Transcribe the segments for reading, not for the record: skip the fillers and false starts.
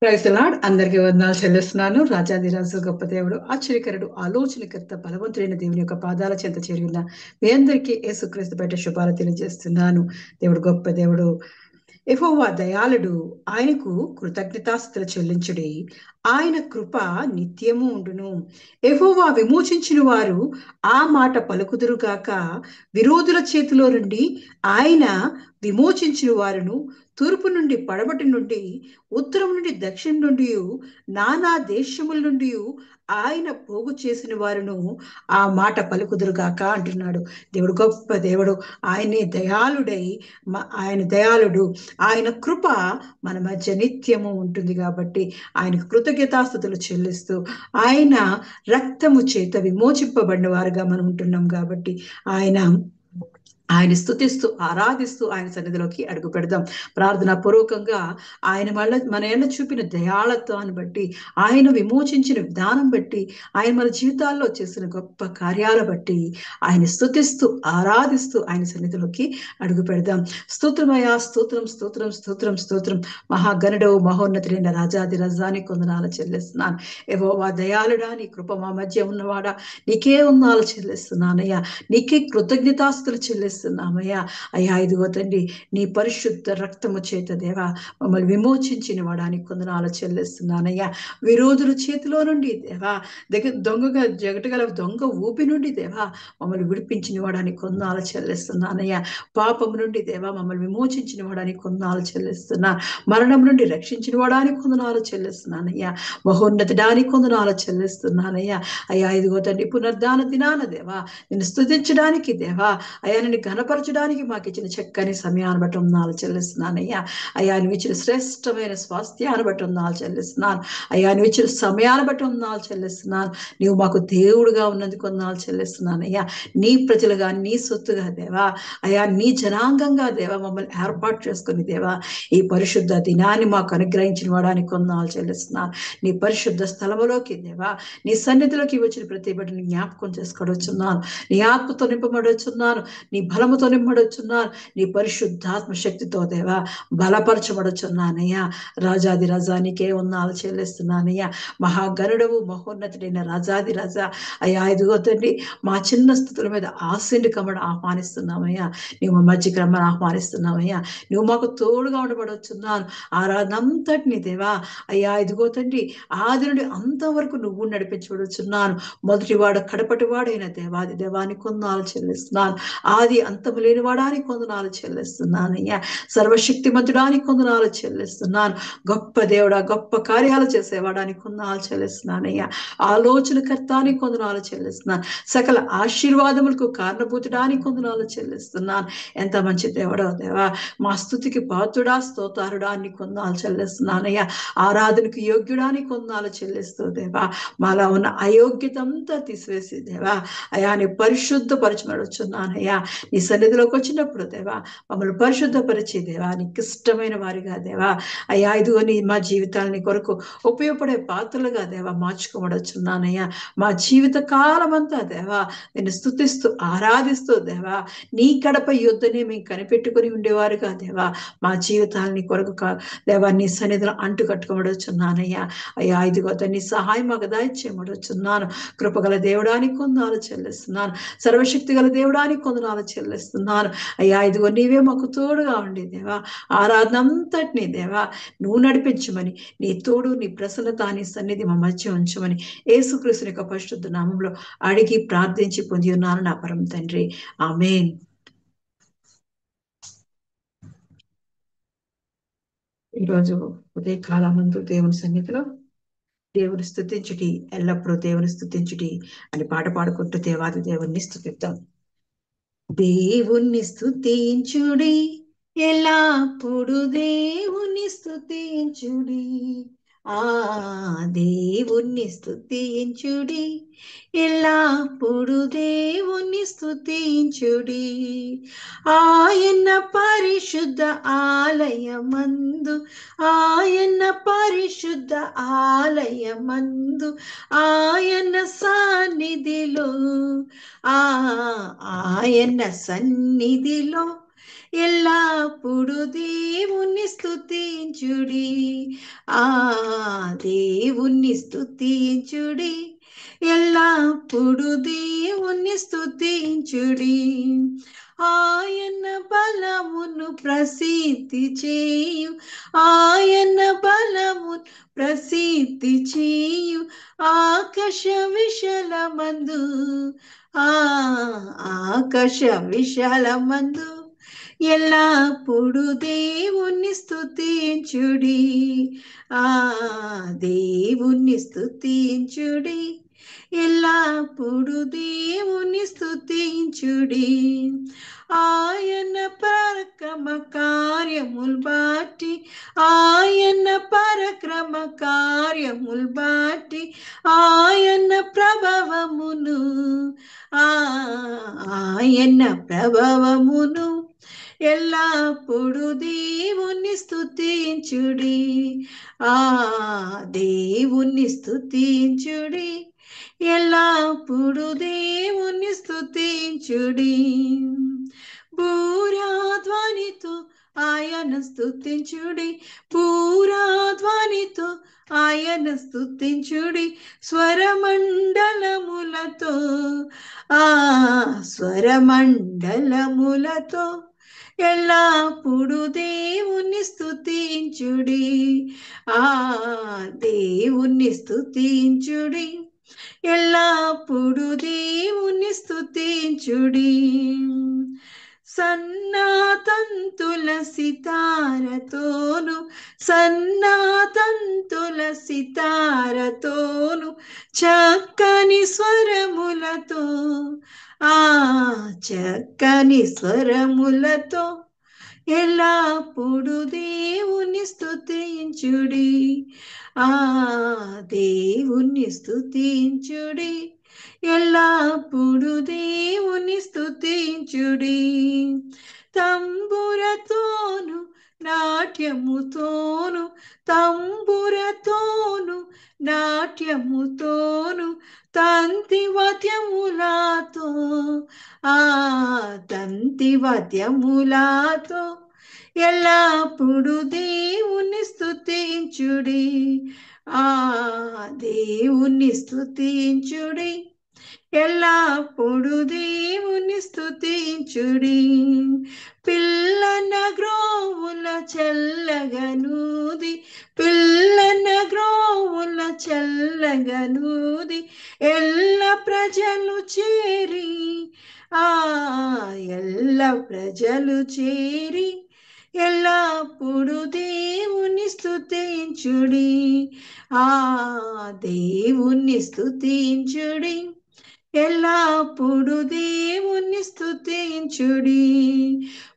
Praise the Lord. అందరికీ వందనాలు చెల్లిస్తున్నాను. రాజాధిరాజు గొప్ప దేవుడు, ఆశ్చర్యకరుడు, ఆలోచనకర్త, బలవంతుడైన దేవుని యొక్క పాదాల చెంత చేరి ఉన్న మీ అందరికీ యేసుక్రీస్తు బయట శుభాలు తెలియజేస్తున్నాను. దేవుడు గొప్ప దేవుడు, యెహోవా దయాళుడు, ఆయనకు కృతజ్ఞతాస్తుతులు చెల్లించుడి. ఆయన కృప నిత్యము ఉండును. యెహోవా విమోచించిన వారు ఆ మాట పలుకుదురు గాక. విరోధుల చేతిలో నుండి ఆయన విమోచించిన వారును, తూర్పు నుండి పడమటి నుండి, ఉత్తరం నుండి దక్షిణం నుండి, నానా దేశముల నుండి ఆయన పోగు చేసిన వారును ఆ మాట పలుకుదురుగాక అంటున్నాడు. దేవుడు గొప్ప దేవుడు, ఆయనే దయాళుడై, ఆయన దయాళుడు, ఆయన కృప మన మధ్య నిత్యము ఉంటుంది. కాబట్టి ఆయనకు కృతజ్ఞతాస్తుతులు చెల్లిస్తూ, ఆయన రక్తము చేత విమోచింపబడిన వారుగా మనం ఉంటున్నాం. కాబట్టి ఆయన స్తుతిస్తూ ఆరాధిస్తూ ఆయన సన్నిధిలోకి అడుగు పెడదాం. ప్రార్థనా పూర్వకంగా ఆయన మన ఎన్న చూపిన దయాళత్వాన్ని బట్టి, ఆయన విమోచించిన విధానం బట్టి, ఆయన మన జీవితాల్లో చేసిన గొప్ప కార్యాల బట్టి ఆయన స్తుతిస్తూ ఆరాధిస్తూ ఆయన సన్నిధిలోకి అడుగు పెడదాం. స్తోత్రమయా, స్తోత్రం స్తోత్రం స్తోత్రం స్తోత్రం. మహాగణుడవు మహోన్నతుడైన రాజాది రజాని కొందనాలు చెల్లిస్తున్నాను. యెహోవా దయాళుడా, నీ కృప మా మధ్య ఉన్నవాడా, నీకే వందనాలు చెల్లిస్తున్నానయ్యా. నీకే కృతజ్ఞతాస్తుతులు చెల్లిస్తున్నామయ్యా. అయ్యా, ఇదిగో తండ్రి, నీ పరిశుద్ధ రక్తము చేత దేవా మమ్మల్ని విమోచించిన వాడానికి కొందనాలు చెల్లిస్తున్నానయ్యా. విరోధుల చేతిలో నుండి దేవా, దొంగగా జగటగల దొంగ ఊపి నుండి దేవా మమ్మల్ని విడిపించిన వాడానికి కొందనాలు చెల్లిస్తున్నానయ్యా. పాపం నుండి దేవా మమ్మల్ని విమోచించిన వాడానికి కొందనాలు చెల్లిస్తున్నా. మరణం నుండి రక్షించిన వాడానికి కొందనాలు చెల్లిస్తున్నానయ్యా. మహోన్నతుడానికి కొందనాలు చెల్లిస్తున్నానయ్యా. అయ్యా, ఇదిగో తండ్రి, పునర్ధాన దినాన దేవా నిన్ను స్తుతించడానికి దేవా, అయ్యా నిన్ను ఘనపరచడానికి మాకు ఇచ్చిన చక్కని సమయాన్ని బట్టి వందనాలు చెల్లిస్తున్నానయ్యా. అయ్యా, నువ్వు ఇచ్చిన శ్రేష్టమైన స్వాస్థ్యాన్ని బట్టి వందనాలు చెల్లిస్తున్నాను. అయ్యా, నువ్వు ఇచ్చిన సమయాన్ని బట్టి వందనాలు చెల్లిస్తున్నాను. నువ్వు మాకు దేవుడుగా ఉన్నందుకు వందనాలు చెల్లిస్తున్నానయ్యా. నీ ప్రజలుగా, నీ సొత్తుగా దేవా, అయ్యా నీ జనాంగంగా దేవా మమ్మల్ని ఏర్పాటు చేసుకుని దేవా ఈ పరిశుద్ధ దినాన్ని మాకు అనుగ్రహించిన వాడానికి వందనాలు చెల్లిస్తున్నాను. నీ పరిశుద్ధ స్థలములోకి దేవా, నీ సన్నిధిలోకి వచ్చిన ప్రతి బిడ్డని జ్ఞాపకం చేసుకోవచ్చున్నాను. నీ ఆత్మతో నింపబడొచ్చున్నాను. నీ బలముతో నింపబడొచ్చున్నాను. నీ పరిశుద్ధాత్మ శక్తితో దేవా బలపరచబడుచున్నానయ్యా. రాజాది రజానికే వందనాలు చెల్లిస్తున్నానయ్యా. మహాగరుడవు మహోన్నతుడైన రాజాది రజా, అయ్యా ఇదిగో తండ్రి, మా చిన్న స్థితుల మీద ఆశీని కమ్మడం ఆహ్వానిస్తున్నామయ్యా. నువ్వు మా మధ్యకి రమ్మని ఆహ్వానిస్తున్నామయ్యా. నువ్వు మాకు తోడుగా ఉండబడొచ్చున్నాను. ఆరాధనంతటిని దేవా, అయ్యా ఇదిగో తండ్రి, ఆది నుండి అంతవరకు నువ్వు నడిపించబడుచున్నాను. మొదటివాడు కడపటివాడైన దేవాది దేవానికి కొందనాలు చెల్లిస్తున్నాను. ఆది అంతము లేని వాడానికి కొందనాలు చెల్లిస్తున్నానయ్యా. సర్వశక్తిమంతుడానికి కొందనాలు చెల్లిస్తున్నాను. గొప్ప దేవుడా, గొప్ప కార్యాలు చేసేవాడానికి కొందనాలు చెల్లిస్తున్నానయ్యా. ఆలోచనకర్తానికి కొందనాలు చెల్లిస్తున్నాను. సకల ఆశీర్వాదములకు కారణభూతుడానికి కొందనాలు చెల్లిస్తున్నాను. ఎంత మంచి దేవుడో దేవా, మా స్తుతికి పాత్రుడా, స్తోతారుడా అని కొందనాలు చెల్లిస్తున్నానయ్యా. ఆరాధనకు యోగ్యుడానికి కొందనాలు చెల్లిస్తూ దేవా మాలో ఉన్న అయోగ్యత అంతా తీసివేసి దేవా, అయా నీ పరిశుద్ధపరచబడుచున్నానయ్యా. నీ సన్నిధిలోకి వచ్చినప్పుడు దేవా మమ్మల్ని పరిశుద్ధపరిచి దేవా నీకు ఇష్టమైన వారిగా దేవా, అయ్యా ఇదిగో మా జీవితాలని కొరకు ఉపయోగపడే పాత్రలుగా దేవా మార్చుకోబడుచున్నానయ్యా. మా జీవిత కాలం అంతా దేవా నేను స్తుతిస్తూ ఆరాధిస్తూ దేవా నీ గడప యుద్ధనే మేము కనిపెట్టుకుని ఉండేవారుగా దేవా మా జీవితాలని కొరకు దేవా నీ సన్నిధిలో అంటు కట్టుకోబడుచున్నానయ్యా. అయ్యా ఇదిగో నీ సహాయం మాకు దయచేయబడుచున్నాను. కృపగల దేవుడానికి కొందనాలు చెల్లిస్తున్నాను. సర్వశక్తి గల దేవుడానికి కొందనాలు చెల్లిస్తున్నాను. అయ్యా ఇదిగో నీవే మాకు తోడుగా ఉండి దేవా ఆరాధన అంతటినీ దేవా నువ్వు నడిపించమని, నీ తోడు నీ ప్రసన్నత నీ సన్నిధి మా మధ్య ఉంచమని యేసుక్రీస్తు యొక్క పరిశుద్ధ నామంలో అడిగి ప్రార్థించి పొంది ఉన్నాను నా పరమ తండ్రి. ఆమేన్. ఈరోజు ఉదయకాలమందు దేవుని సన్నిధిలో దేవుని స్తుతించుటి, ఎల్లప్పుడూ దేవుని స్తుతించుటి అని పాట పాడుకుంటూ దేవాది దేవుణ్ణి స్తుతిద్దాం. దేవుణ్ణి స్తుతించుడి, ఎల్లప్పుడు దేవుని స్తుతించుడి. ఆ దేవుణ్ణి స్తుతించుడి, ఎల్లప్పుడు దేవుణ్ణి స్తుతించుడి. ఆయన పరిశుద్ధ ఆలయమందు, ఆయన పరిశుద్ధ ఆలయమందు, ఆయన సన్నిధిలో, ఆయన సన్నిధిలో ఎల్లప్పుడు దేవుని స్తుతించుడి. ఆ దేవుణ్ణి స్తుతించుడి, ఎల్లప్పుడు దేవుణ్ణి స్తుతించుడి. ఆయన బలమును ప్రసిద్ధి చేయు, ఆయన బలమును ప్రసిద్ధి చేయు ఆకాశ విశాలమందు, ఆ ఆకాశ విశాలమందు ఎల్లప్పుడు దేవుణ్ణి స్తుతించుడి, ఆ దేవుణ్ణి స్తుతించుడి, ఎల్లప్పుడు దేవుణ్ణి స్తుతించుడి. ఆయన పరక్రమ కార్యములు బాటి, ఆయన పరక్రమ కార్యములు బాటి, ఆయన ప్రభావమును, ఆయన ప్రభావమును ఎల్లప్పుడు దేవుణ్ణి స్తుతించుడి, ఆ దేవుణ్ణి స్తుతించుడి, ఎల్లప్పుడు దేవుణ్ణి స్తుతించుడి. బూరాధ్వనితో ఆయన స్తుతించుడి, బూరాధ్వనితో ఆయన స్తుతించుడి, స్వరమండలములతో, ఆ స్వరమండలములతో ఎల్లప్పుడు దేవుణ్ణి స్తుతించుడి, ఆ దేవుణ్ణి స్తుతించుడి, ఎల్లప్పుడు దేవుణ్ణి స్తుతించుడి. సన్నాతంతుల సితారతోను, సన్నాతంతుల సితారతోను, చక్కని స్వరములతో, ఆ చక్కని స్వరములతో ఎల్లప్పుడు దేవుని స్తుతించుడి, ఆ దేవుని స్తుతించుడి, ఎల్లప్పుడు దేవుని స్తుతించుడి. తంబురతోను నాట్యముతోను, తంబురతోను నాట్యముతోను, తంతివాద్యములతో, ఆ తంతివాద్యములతో ఎల్లప్పుడు దేవుని స్తుతించుడి, ఆ దేవుని స్తుతించుడి, ఎల్లప్పుడు దేవుని స్తుతించుడి. పిల్లన గ్రోవుల చల్లగనూది, పిల్లన గ్రోవుల చల్లగనూది, ఎల్ల ప్రజలు చేరి, ఆ ఎల్ల ప్రజలు చేరి ఎల్లప్పుడు దేవుని స్తుతించుడి, ఆ దేవుని స్తుతించుడి, ఎల్లప్పుడు దేవుని స్తుతించుడి.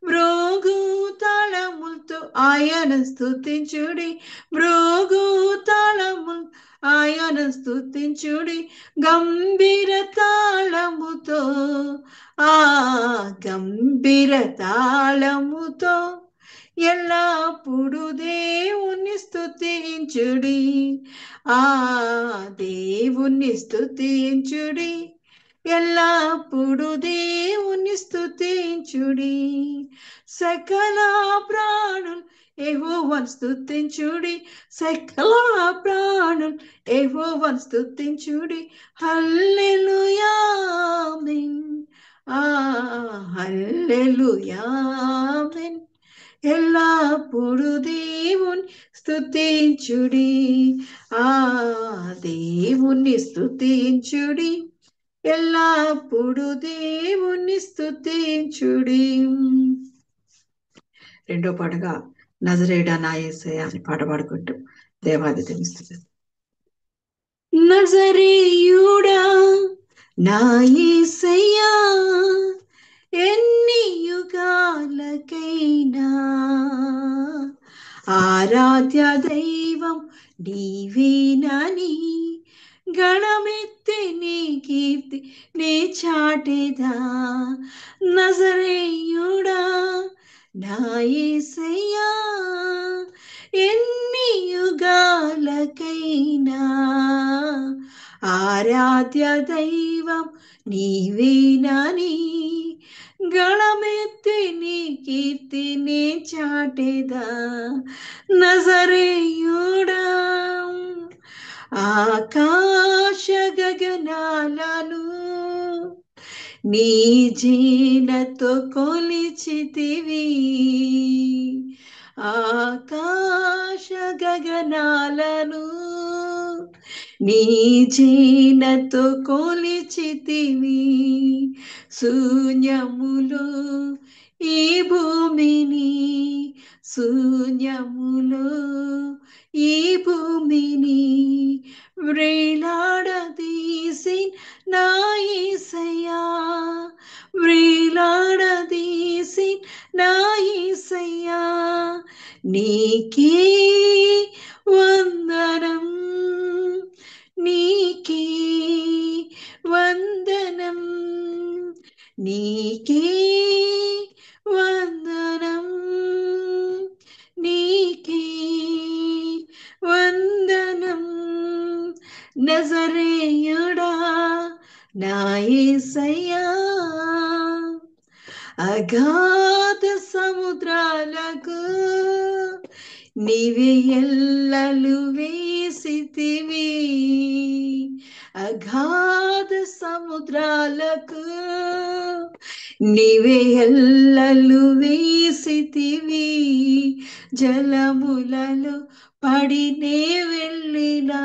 మ్రోగు తాళములతో ఆయన స్తుతించుడి, మ్రోగు తాళములు ఆయన స్తుతించుడి, గంభీర తాళముతో, ఆ గంభీర తాళముతో ఎల్లప్పుడు దేవుని స్తుతించుడి, ఆ దేవుని స్తుతించుడి, ఎల్లప్పుడు దేవుని స్తుతించుడి. సకల ప్రాణులు యెహోవాను స్తుతించుడి, సకల ప్రాణులు యెహోవాను స్తుతించుడి, హల్లెలూయా ఆమేన్, ఆ హల్లెలూయా ఆమేన్. ఎల్లప్పుడు దేవుని స్తుతించుడి, ఆ దేవుని స్తుతించుడి, ఎల్లప్పుడు దేవుని స్తుతించుడి. రెండో పాటగా నజరేయుడా నా యేసయ్యా అని పాట పాడుకుంటూ దేవాది తెలుస్తుంది. నజరేయుడా నా యేసయ్యా, ఎన్ని యుగాలకైనా ఆరాధ్య దైవం నీవేనని గణమెత్తి నీ కీర్తి నే చాటెదా. నజరేయుడా నా యేసయ్యా, ఎన్ని యుగాలకైనా ఆరాధ్య దైవం నీవేనని గళమెత్తి నీ కీర్తిని చాటేదా నజరేయుడా. ఆకాశ గగనాలను నీ జీనతో కొలిచితివి, ఆకాశ గగనాలను నీ జీనతో కొలిచితివి. శూన్యములో ఈ భూమిని, శూన్యములో ఈ భూమిని వ్రేలాడదీసి నా యేసయ్యా, వ్రేలాడదీసి నా యేసయ్యా. నీకే వందనం, నీకే వందనం, నీకే వందనం, నీకే వందనం. నజరేయుడా నా యేసయ్యా. అగాధ సముద్రాలకు నీవే ఎల్లలు వేసితివి, అగాధ సముద్రాలకు నీవే ఎల్లలు వేసితివి. జలములలో పడినే వెళ్ళినా,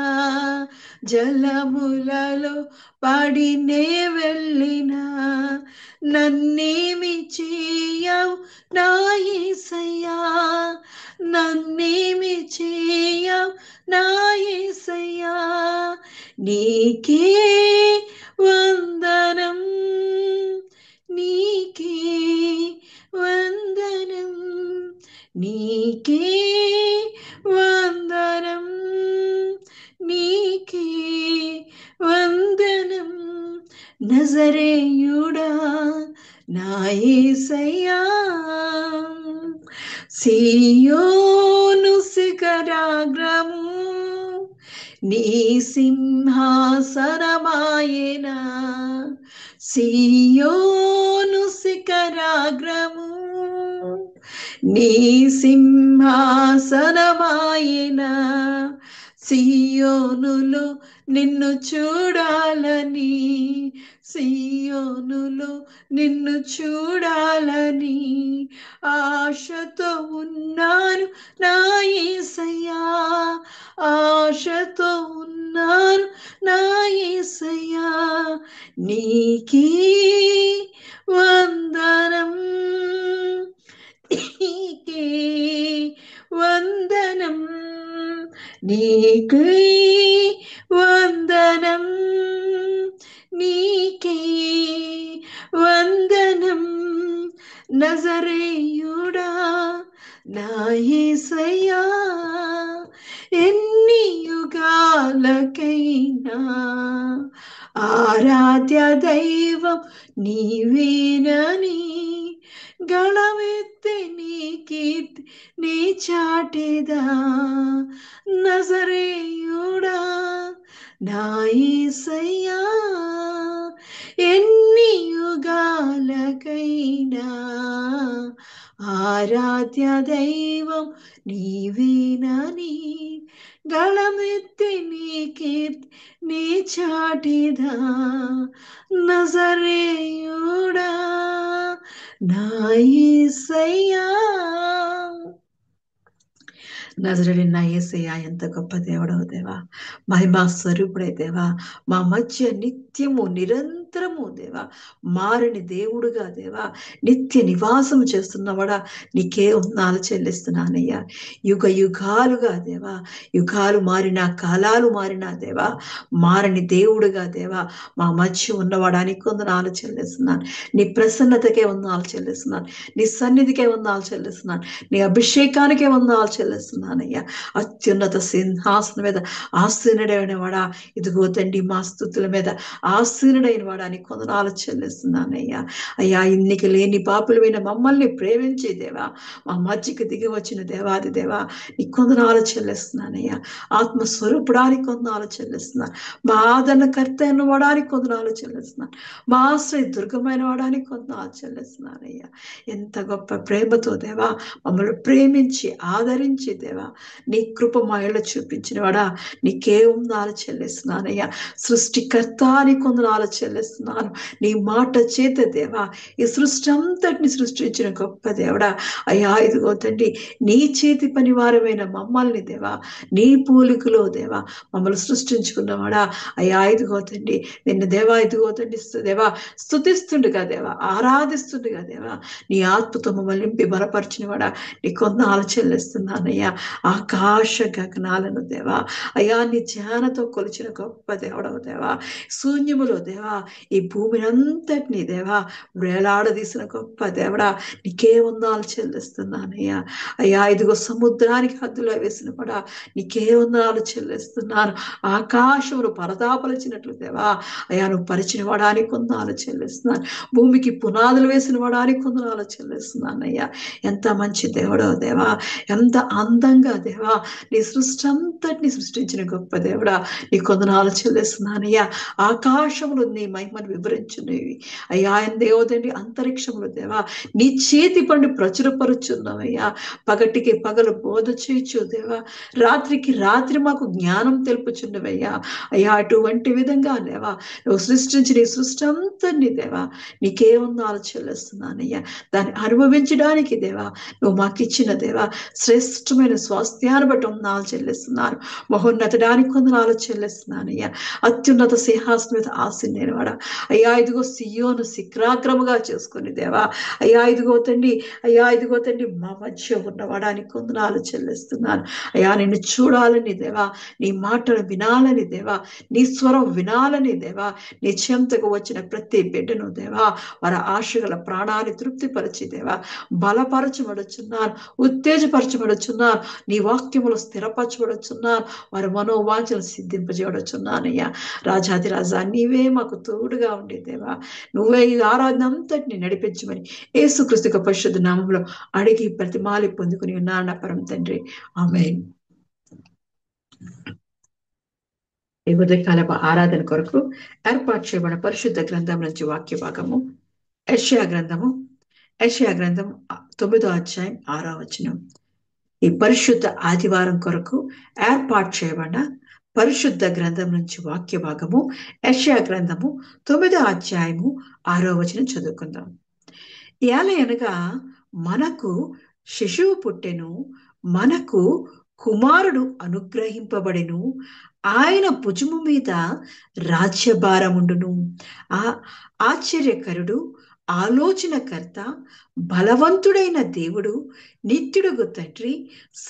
జలములలో పడినే వెళ్ళినా నన్నేమి చేయవు నా యేసయ్యా, నన్నేమి చేయవు నా యేసయ్యా. నీకే వందనం, నీకే వందనం, నీకే వందనం, నీకే వందనం. నజరేయుడా నా యేసయ్యా. సీయోను శిఖరాగ్రము నీ సింహాసనమాయెనా, సీయోను శిఖరాగ్రము నీ సింహాసనమాయెనా. సీయోనులో నిన్ను చూడాలని, సీయోనులో నిన్ను చూడాలని ఆశతో ఉన్నాను నా యేసయ్యా, ఆశతో ఉన్నాను నా యేసయ్యా. నీకే వందనం, నీకే వందనం, నీకే వందనం, నీకే వందనం. నజరేయుడా నా యేసయ్యా. ఎన్ని యుగాలకైనా ఆరాధ్య దైవం నీవేనని గళమెత్తి నీ కీర్తి నీ చాటేదా నజరేయుడా నా యేసయ్యా. ఎన్ని యుగాలకైనా ఆరాధ్య దైవం నీవేనని గళమెత్తి నీ కీర్తి నీ చాటిదా నజరేయుడా నా యేసయ్యా. నజరేయుడైన నా యేసయ్యా ఎంత గొప్ప దేవుడవు దేవా, మహిమా స్వరూపుడే దేవా, మా మధ్య నిత్యము నిరంతరము దేవా మారని దేవుడుగా దేవా నిత్య నివాసం చేస్తున్నవాడా నీకే వందనాలు చెల్లిస్తున్నానయ్యా. యుగ యుగాలుగా దేవా, యుగాలు మారినా కాలాలు మారినా దేవా మారని దేవుడుగా దేవా మా మధ్య ఉన్నవాడా నీకు వందనాలు చెల్లిస్తున్నాను. నీ ప్రసన్నతకే వందనాలు చెల్లిస్తున్నాను, నీ సన్నిధికే వందనాలు చెల్లిస్తున్నాను, నీ అభిషేకానికే వందనాలు చెల్లిస్తున్నాను అయ్యా. అత్యున్నత సింహాసనం మీద ఆసీనుడైన వాడా, ఇదిగో తండ్రి మా స్తుతుల మీద ఆసీనుడైన వాడా నీ కొందనాలు చెల్లిస్తున్నానయ్యా. అయ్యా, ఇన్నికి లేని పాపులమైన మమ్మల్ని ప్రేమించి దేవా మా మధ్యకి దిగి వచ్చిన దేవాది దేవా నీ కొందనాలు చెల్లిస్తున్నానయ్యా. ఆత్మస్వరూపుడానికి కొందనాలు చెల్లిస్తున్నాను. మా ఆదరణకర్త అయిన వాడానికి కొందనాలు చెల్లిస్తున్నాను. మా ఆశ్రయ దుర్గమైన వాడానికి కొందనాలు చెల్లిస్తున్నానయ్యా. ఎంత గొప్ప ప్రేమతో దేవా మమ్మల్ని ప్రేమించి ఆదరించి దేవా నీ కృప మా ఇళ్ళ చూపించిన వాడా నీకే వందనాలు చెల్లిస్తున్నానయ్యా. సృష్టికర్త నీ కొందనాలు చెల్లిస్తున్నాను. నీ మాట చేత దేవా ఈ సృష్టి అంతటిని సృష్టించిన గొప్ప దేవుడా అయ్యా, ఇదిగో తండ్రి నీ చేతి పని వారమైన మమ్మల్ని దేవా నీ పోలికలో దేవా మమ్మల్ని సృష్టించుకున్నవాడా అయ్యా, ఇదిగో తండ్రి నిన్న దేవా ఇదిగో తండ్రి దేవా స్తుతిస్తుండగా దేవా ఆరాధిస్తుండగా దేవా నీ ఆత్మతో మమ్మల్ని నింపి బలపరిచిన వాడా నీ కొందనాలు చెల్లిస్తున్నానయ్యా. ఆకాశ గగనాలను దేవా అయ్యా నీ ధ్యానతో కొలిచిన గొప్ప దేవుడవు దేవా. శూన్యములో దేవా ఈ భూమిని అంతటినీ దేవా వేలాడదీసిన గొప్ప దేవుడా నీకే వందనాలు చెల్లిస్తున్నానయ్యా. అయ్యా, ఇదిగో సముద్రానికి హద్దులో వేసిన కూడా నీకే వందనాలు చెల్లిస్తున్నాను. ఆకాశమును పరదాపలిచినట్లు దేవా అయ్యా నువ్వు పరిచిన వాడానికి వందనాలు చెల్లిస్తున్నాను. భూమికి పునాదులు వేసిన వాడానికి వందనాలు చెల్లిస్తున్నానయ్యా. ఎంత మంచి దేవుడో దేవా, ఎంత అందంగా దేవా నీ సృష్టి అంతటిని సృష్టించిన గొప్ప దేవుడా నీ కొందనాలు చెల్లిస్తున్నానయ్యా. ఆకాశములు నీ మహిమను వివరించున్నవి అయ్యా. దేవతండి అంతరిక్షములు దేవా నీ చేతి పండు ప్రచురపరుచున్నావయ్యా. పగటికి పగలు బోధ చేయొచ్చు దేవా, రాత్రికి రాత్రి మాకు జ్ఞానం తెలుపుచున్నవయ్యా. అయ్యా, అటువంటి విధంగా దేవా నువ్వు సృష్టించి నీ సృష్టి అంతని దేవా నీకే వందనాలు చెల్లిస్తున్నానయ్యా. దాన్ని అనుభవించడానికి దేవా నువ్వు మాకు ఇచ్చిన దేవా శ్రేష్టమైన స్వాస్థ్యాన్ని బట్టి వందనాలు చెల్లిస్తున్నాను. మహోన్నతడానికి వందనాలు చెల్లిస్తున్నానయ్యా. అత్యున్నత సింహాసనం మీద ఆసీనుడైన వాడా అయ్యా, ఇదిగో సియోను శిఖరాగ్రముగా చేసుకుని దేవా అయ్యా, ఇదిగో తండ్రి అయ్యా, ఇదిగో తండ్రి మా మధ్య ఉన్నవాడానికి వందనాలు చెల్లిస్తున్నాను. అయ్యా, నిన్ను చూడాలని దేవా, నీ మాటలు వినాలని దేవా, నీ స్వరం వినాలని దేవా, నీ చెంతకు వచ్చిన ప్రతి బిడ్డను దేవా వారి ఆశగల ప్రాణాన్ని తృప్తిపరిచి దేవా బలపరచబడుచున్నాను, ఉత్తేజపరచబడుచున్నాను, నీ వాక్యములు స్థిరపరచబడుచున్నాను, వారి మనోవాంఛలు సిద్ధింపజేయబడుచున్నానయ్యా. రాజాది రాజా నీవే మాకు తోడుగా ఉండే దేవా, నువ్వే ఈ ఆరాధన అంతటిని నడిపించమని యేసుక్రీస్తు పరిశుద్ధ నామములో అడిగి ప్రతిమాలి పొందుకుని ఉన్నాను నా పరమ తండ్రి, ఆమేన్. ఈ ఉదయకాలపు ఆరాధన కొరకు ఏర్పాటు చేయబడిన పరిశుద్ధ గ్రంథం నుంచి వాక్య భాగము యెషయా గ్రంథము 9వ అధ్యాయం 6వ వచనం. ఈ పరిశుద్ధ ఆదివారం కొరకు ఏర్పాటు చేయబడిన పరిశుద్ధ గ్రంథం నుంచి వాక్య భాగము యెషయా గ్రంథము 9వ అధ్యాయము 6వ వచనం చదువుకుందాం. ఏలయనగా మనకు శిశువు పుట్టెను, మనకు కుమారుడు అనుగ్రహింపబడెను, ఆయన భుజము మీద రాజ్యభారముండును. ఆశ్చర్యకరుడు, ఆలోచనకర్త, బలవంతుడైన దేవుడు, నిత్యుడుగు తండ్రి,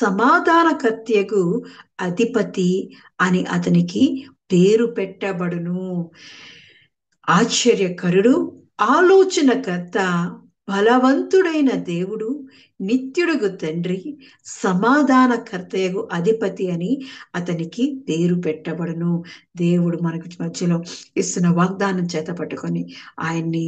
సమాధానకర్తయగు అధిపతి అని అతనికి పేరు పెట్టబడును. ఆశ్చర్యకరుడు, ఆలోచనకర్త, బలవంతుడైన దేవుడు, నిత్యుడుగు తండ్రి, సమాధానకర్తయగు అధిపతి అని అతనికి పేరు పెట్టబడును. దేవుడు మనకు మధ్యలో ఇస్తున్న వాగ్దానం చేత పట్టుకొని ఆయన్ని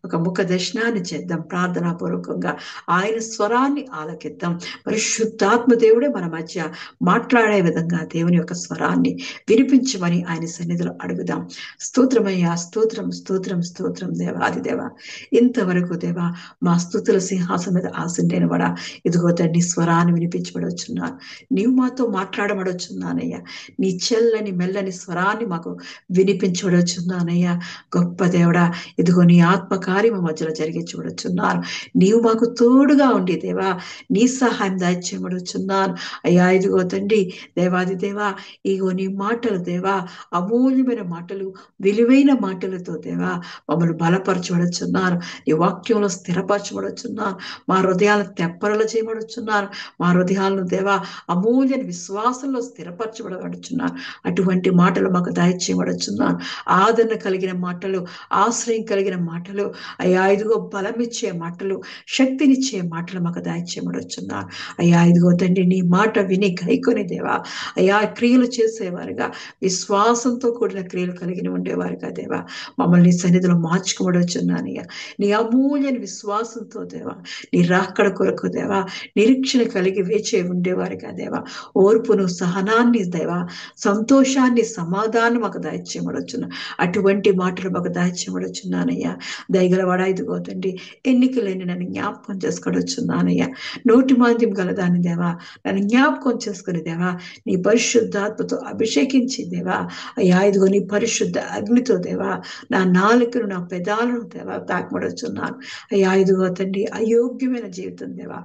ఒక ముఖ దర్శనాన్ని చేద్దాం. ప్రార్థనాపూర్వకంగా ఆయన స్వరాన్ని ఆలకిద్దాం. పరిశుద్ధాత్మ దేవుడే మన మధ్య మాట్లాడే విధంగా దేవుని యొక్క స్వరాన్ని వినిపించమని ఆయన సన్నిధిలో అడుగుదాం. స్తోత్రమయ్యా, స్తోత్రం స్తోత్రం స్తోత్రం దేవాది దేవ. ఇంతవరకు దేవా మా స్తుతుల సింహాసనం మీద ఆసీనుడైన వాడా, ఇదిగో తండ్రి స్వరాన్ని వినిపించబడొచ్చున్నాను, నీవు మాతో మాట్లాడబడొచ్చున్నానయ్యా. నీ చెల్లని మెల్లని స్వరాన్ని మాకు వినిపించబడొచ్చున్నానయ్యా. గొప్ప దేవుడా, ఇదిగో నీ ఆత్మకార్యము మధ్యలో జరిగించబడొచ్చున్నాను. నీవు మాకు తోడుగా ఉండి దేవా నీ సహాయం దాచేయబడొచ్చున్నాను అయ్యా. ఇదిగో తండ్రి దేవాది దేవా, ఇగో నీ మాటలు దేవా అమూల్యమైన మాటలు, విలువైన మాటలతో దేవా మమ్మల్ని బలపరచబడుచున్నాను, నీ వాక్యంలో స్థిరపరచబడుచున్నాను, మా హృదయాలను నెప్పరలు చేయబడుచున్నారు. మా హృదయాలను దేవా అమూల్యని విశ్వాసంలో స్థిరపరచబడబడుచున్నారు. అటువంటి మాటలు మాకు దయచేయబడుచున్నారు. ఆదరణ కలిగిన మాటలు, ఆశ్రయం కలిగిన మాటలు, అయ్యా ఇదిగో బలమిచ్చే మాటలు, శక్తినిచ్చే మాటలు మాకు దయచేయబడుచున్నారు. అయ్యా ఇదిగో తండ్రి నీ మాట విని గైకొని దేవా అయ్యా క్రియలు చేసేవారుగా, విశ్వాసంతో కూడిన క్రియలు కలిగిన ఉండేవారుగా దేవా మమ్మల్ని నీ సన్నిధిలో మార్చుకోబడుచున్నానయ్యా. నీ అమూల్యని విశ్వాసంతో దేవా నీ రాకడ కొరకు దేవా నిరీక్షణ కలిగి వేచే ఉండేవారుగా దేవా ఓర్పును, సహనాన్ని దేవా, సంతోషాన్ని, సమాధానం మాకు దయచేయబడుచున్నా. అటువంటి మాటలు మాకు దయచేయబడుచున్నానయ్యా. దయగలవాడా ఇదిగో తండ్రి ఎన్నికలేని నన్ను జ్ఞాపకం చేసుకొనొచ్చున్నానయ్యా. నోటి మాంద్యం గలదాని దేవా నన్ను జ్ఞాపకం చేసుకుని దేవా నీ పరిశుద్ధాత్మతో అభిషేకించి దేవా అయ్యా ఇదిగో నీ పరిశుద్ధ అగ్నితో దేవా నా నాలుకను, నా పెదాలను దేవా తాకబడుచున్నాను. అయ్యా ఇదిగో తండ్రి అయోగ్యమైన జీవితం దేవా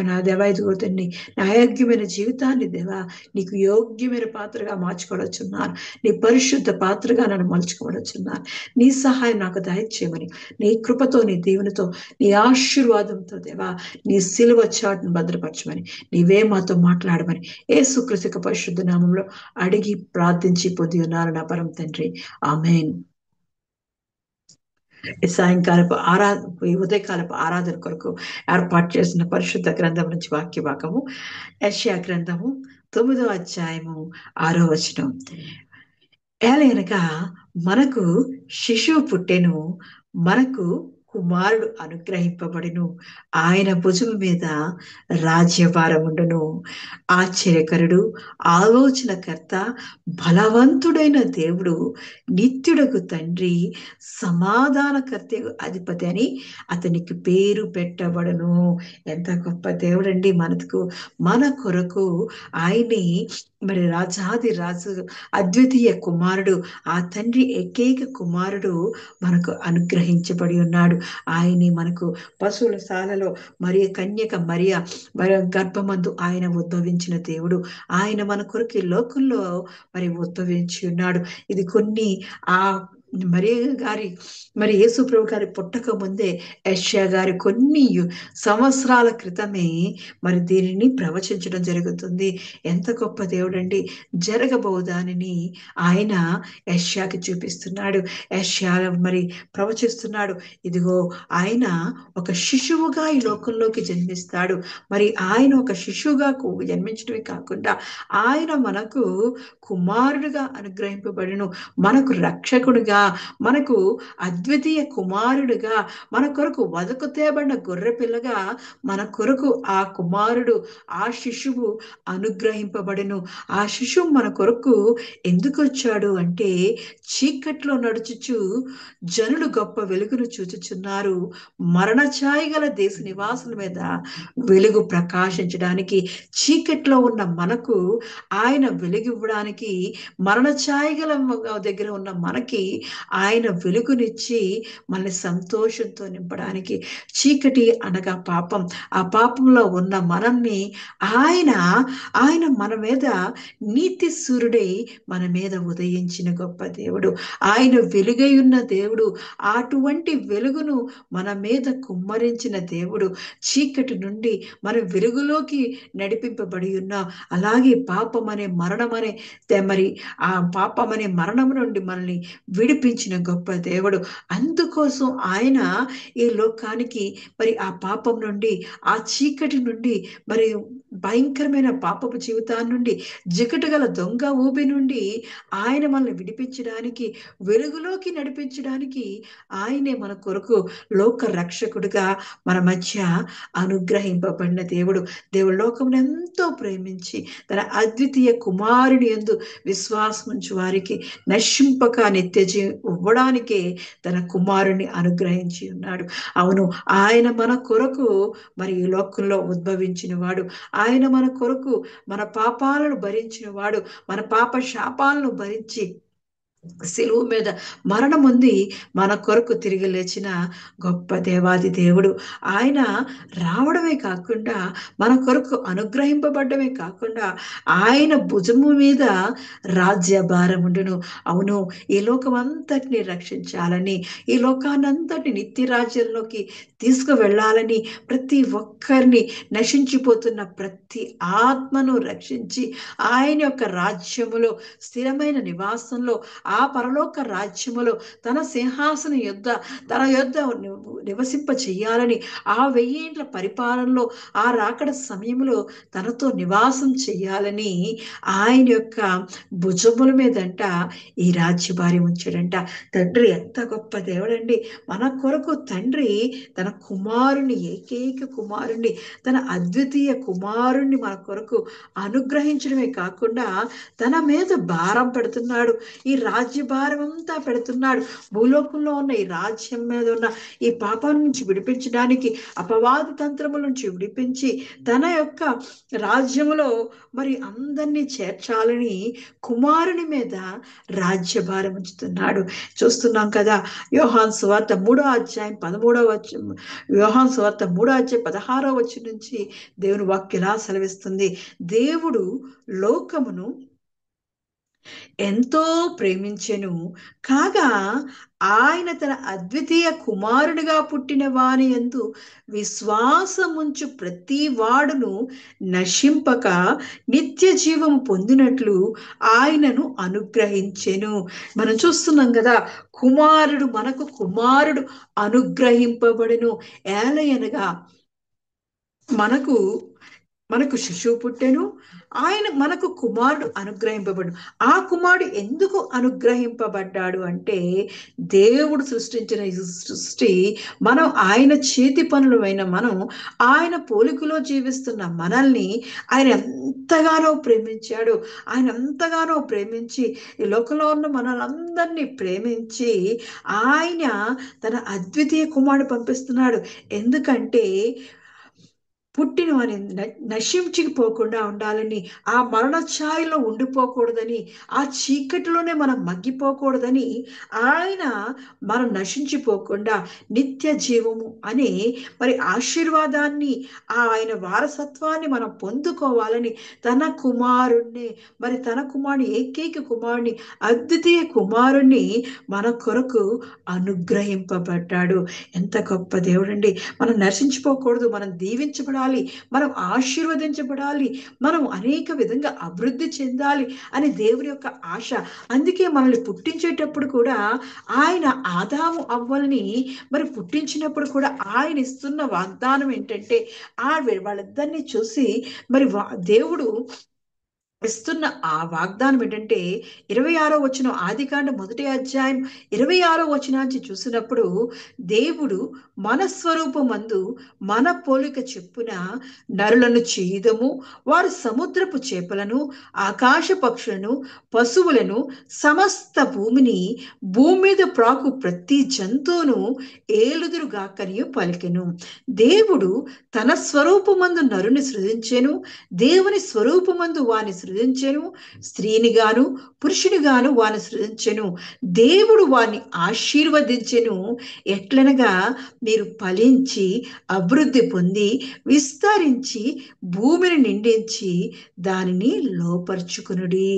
నా దేవా ఇదిగో తండ్రి నా అయోగ్యమైన జీవితాన్ని దేవా నీకు యోగ్యమైన పాత్రగా మార్చుకోవచ్చున్నాను. నీ పరిశుద్ధ పాత్రగా నన్ను మలుచుకోవచ్చున్నాను. నీ సహాయం నాకు దయచేయమని, నీ కృపతో, నీ దీవెనతో, నీ ఆశీర్వాదంతో దేవా నీ సిలువ చాటును భద్రపరచమని, నీవే మాతో మాట్లాడమని యేసుక్రీస్తు పరిశుద్ధ నామంలో అడిగి ప్రార్థించి పొంది ఉన్నారు నా పరమ తండ్రి. ఆమేన్. ఈ సాయంకాలపు ఈ ఉదయకాలపు ఆరాధన కొరకు ఏర్పాటు చేసిన పరిశుద్ధ గ్రంథం నుంచి వాక్య భాగము యెషయా గ్రంథము 9వ అధ్యాయము 6వ వచనం. ఏలయనగా మనకు శిశువు పుట్టెను, మనకు కుమారుడు అనుగ్రహింపబడిను, ఆయన భుజము మీద రాజ్యభారం ఉండును. ఆశ్చర్యకరుడు, ఆలోచనకర్త, బలవంతుడైన దేవుడు, నిత్యుడకు తండ్రి, సమాధానకర్త అధిపతి అని అతనికి పేరు పెట్టబడును. ఎంత గొప్ప దేవుడండి! మన కొరకు ఆయన్ని మరి రాజాది రాజు, అద్వితీయ కుమారుడు, ఆ తండ్రి ఏకైక కుమారుడు మనకు అనుగ్రహించబడి ఉన్నాడు. ఆయన్ని మనకు పశువుల శాలలో కన్యక మరియ గర్భమందు ఆయన ఉద్భవించిన దేవుడు. ఆయన మన కొరకు ఈ లోకంలో ఉద్భవించి ఉన్నాడు. ఇది కొన్ని ఆ యేసు ప్రభు గారి పుట్టక ముందే యెషయా గారి కొన్ని సంవత్సరాల క్రితమే దీనిని ప్రవచించడం జరుగుతుంది. ఎంత గొప్ప దేవుడండి! జరగబోదానిని ఆయన యెషయాకి చూపిస్తున్నాడు. యెషయా ప్రవచిస్తున్నాడు. ఇదిగో ఆయన ఒక శిశువుగా ఈ లోకంలోకి జన్మిస్తాడు. ఆయన ఒక శిశువుగా జన్మించడమే కాకుండా ఆయన మనకు కుమారుడుగా అనుగ్రహింపబడిను, మనకు రక్షకుడుగా, మనకు అద్వితీయ కుమారుడుగా, మన కొరకు వదకు తేబడిన గొర్రె పిల్లగా మన కొరకు ఆ కుమారుడు, ఆ శిశువు అనుగ్రహింపబడిను. ఆ శిశువు మన కొరకు ఎందుకు వచ్చాడు అంటే, చీకట్లో నడుచుచు జనులు గొప్ప వెలుగును చూచుచున్నారు, మరణ ఛాయ గల దేశ నివాసుల మీద వెలుగు ప్రకాశించడానికి, చీకట్లో ఉన్న మనకు ఆయన వెలుగివ్వడానికి, మరణ ఛాయ గల దగ్గర ఉన్న మనకి ఆయన వెలుగునిచ్చి మనల్ని సంతోషంతో నింపడానికి, చీకటి అనగా పాపం, ఆ పాపంలో ఉన్న మనల్ని ఆయన మన మీద నీతి సూర్యుడై మన మీద ఉదయించిన గొప్ప దేవుడు. ఆయన వెలుగై ఉన్న దేవుడు. అటువంటి వెలుగును మన మీద కుమ్మరించిన దేవుడు. చీకటి నుండి మన వెలుగులోకి నడిపింపబడి ఉన్నాం. అలాగే పాపం అనే మరణం అనే ఆ పాపం అనే మరణం నుండి మనల్ని విడిపించిన గొప్ప దేవుడు. అందుకోసం ఆయన ఈ లోకానికి ఆ పాపం నుండి, ఆ చీకటి నుండి, భయంకరమైన పాపపు జీవితాన్ని నుండి, జికటగల దొంగ ఊబి నుండి ఆయన మనల్ని విడిపించడానికి, వెలుగులోకి నడిపించడానికి ఆయనే మన కొరకు లోక రక్షకుడిగా మన మధ్య అనుగ్రహింపబడిన దేవుడు. దేవుడు లోకమును ఎంతో ప్రేమించి తన అద్వితీయ కుమారుని యందు విశ్వాసం ఉంచు వారికి నశింపక నిత్య జీవం ఇవ్వడానికే తన కుమారుని అనుగ్రహించి ఉన్నాడు. అవును, ఆయన మన కొరకు ఈ లోకంలో ఉద్భవించిన వాడు. ఆయన మన కొరకు మన పాపాలను భరించిన వాడు. మన పాప శాపాలను భరించి సిలువ మీద మరణం ఉంది మన కొరకు తిరిగి లేచిన గొప్ప దేవాది దేవుడు. ఆయన రావడమే కాకుండా మన కొరకు అనుగ్రహింపబడ్డమే కాకుండా ఆయన భుజము మీద రాజ్యభారం ఉండును. అవును, ఈ లోకం అంతటిని రక్షించాలని, ఈ లోకాన్నంతటిని నిత్య రాజ్యంలోకి తీసుకువెళ్ళాలని, ప్రతి ఒక్కరిని, నశించిపోతున్న ప్రతి ఆత్మను రక్షించి ఆయన యొక్క రాజ్యములో స్థిరమైన నివాసంలో, ఆ పరలోక రాజ్యములో తన సింహాసనం యొద్ద తన యొద్ద నివసింప చెయ్యాలని, ఆ 1000 ఏండ్ల పరిపాలనలో, ఆ రాకడ సమయంలో తనతో నివాసం చెయ్యాలని ఆయన యొక్క భుజముల మీదంట ఈ రాజ్యభారం ఉంచాడంట. తండ్రి ఎంత గొప్ప దేవుడండి! మన కొరకు తండ్రి తన కుమారుని, ఏకైక కుమారుణ్ణి, తన అద్వితీయ కుమారుణ్ణి మన కొరకు అనుగ్రహించడమే కాకుండా తన మీద భారం పెడుతున్నాడు. ఈ రాజ్య భారం అంతా పెడుతున్నాడు. భూలోకంలో ఉన్న ఈ రాజ్యం మీద ఉన్న ఈ పాపం నుంచి విడిపించడానికి, అపవాది తంత్రముల నుంచి విడిపించి తన యొక్క రాజ్యములో మరి అందరినీ చేర్చాలని కుమారుని మీద రాజ్యభారం ఉంచుతున్నాడు. చూస్తున్నాం కదా, యోహాను సువార్త 3:13 యోహాను సువార్త 3:16 నుంచి దేవుని వాక్యం ఇలా సెలవిస్తుంది. దేవుడు లోకమును ఎంతో ప్రేమించెను కాగా ఆయన తన అద్వితీయ కుమారుడిగా పుట్టిన వాని యందు విశ్వాసముంచు ప్రతి వాడును నశింపక నిత్య జీవము పొందినట్లు ఆయనను అనుగ్రహించెను. మనం చూస్తున్నాం కదా, మనకు కుమారుడు అనుగ్రహింపబడెను. ఏలయనగా మనకు మనకు శిశువు పుట్టెను, మనకు కుమారుడు అనుగ్రహింపబడు. ఆ కుమారుడు ఎందుకు అనుగ్రహింపబడ్డాడు అంటే, దేవుడు సృష్టించిన ఈ సృష్టి, మనం ఆయన చేతి పనులమైన మనం ఆయన పోలికలో జీవిస్తున్న మనల్ని ఆయన ఎంతగానో ప్రేమించాడు. ఆయన ఎంతగానో ప్రేమించి ఈ లోకంలో ఉన్న మనలందరినీ ప్రేమించి ఆయన తన అద్వితీయ కుమారుడు పంపిస్తున్నాడు. ఎందుకంటే పుట్టిన వాని నశించిపోకుండా ఉండాలని, ఆ మరణ ఛాయలో ఉండిపోకూడదని, ఆ చీకటిలోనే మనం మగ్గిపోకూడదని, ఆయన మనం నశించిపోకుండా నిత్య జీవము అనే మరి ఆశీర్వాదాన్ని, ఆయన వారసత్వాన్ని మనం పొందుకోవాలని తన కుమారుణ్ణి, తన కుమారుని, ఏకైక కుమారుని, అద్వితీయ కుమారుణ్ణి మన కొరకు అనుగ్రహింపబడ్డాడు. ఎంత గొప్ప దేవుడండి! మనం నశించిపోకూడదు, మనం దీవించబడాలి, మనం ఆశీర్వదించబడాలి, మనం అనేక విధంగా అభివృద్ధి చెందాలి అని దేవుని యొక్క ఆశ. అందుకే మనల్ని పుట్టించేటప్పుడు కూడా ఆయన ఆదాము అవ్వల్ని పుట్టించినప్పుడు కూడా ఆయన ఇస్తున్న వాగ్దానం ఏంటంటే, వాళ్ళిద్దరిని చూసి దేవుడు ఇస్తున్న ఆ వాగ్దానం ఏంటంటే, 26వ వచనం, ఆదికాండ 1 అధ్యాయం 26వ వచనాన్ని చూసినప్పుడు, దేవుడు మన స్వరూపమందు మన పోలిక చెప్పున నరులను చేయుదము, వారు సముద్రపు చేపలను, ఆకాశ పక్షులను, పశువులను, సమస్త భూమిని, భూమి మీద ప్రాకు ప్రతి జంతువును ఏలుదురుగాకనియు పలికెను. దేవుడు తన స్వరూపమందు నరుని సృజించెను, దేవుని స్వరూపమందు వాని సృజించెను, స్త్రీనిగాను పురుషునిగాను వాని సృజించెను. దేవుడు వాని ఆశీర్వదించెను. ఎట్లనగా, మీరు ఫలించి అభివృద్ధి పొంది విస్తరించి భూమిని నిండించి దానిని లోపరుచుకునుడి.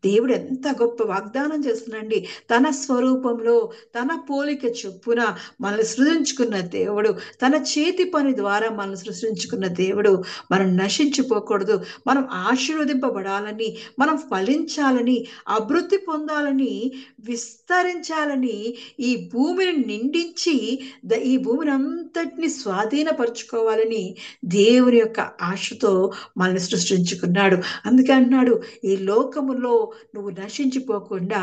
దేవుడు ఎంత గొప్ప వాగ్దానం చేస్తున్నాడండి! తన స్వరూపంలో తన పోలిక చొప్పున మనల్ని సృజించుకున్న దేవుడు, తన చేతి పని ద్వారా మనల్ని సృష్టించుకున్న దేవుడు, మనం నశించిపోకూడదు, మనం ఆశీర్వదింపబడాలని, మనం ఫలించాలని, అభివృద్ధి పొందాలని, విస్తరించాలని, ఈ భూమిని నిండించి ఈ భూమిని అంతటిని స్వాధీనపరుచుకోవాలని దేవుని యొక్క ఆశతో మనల్ని సృష్టించుకున్నాడు. అందుకే అన్నాడు, ఈ లోకములో నువ్వు నశించిపోకుండా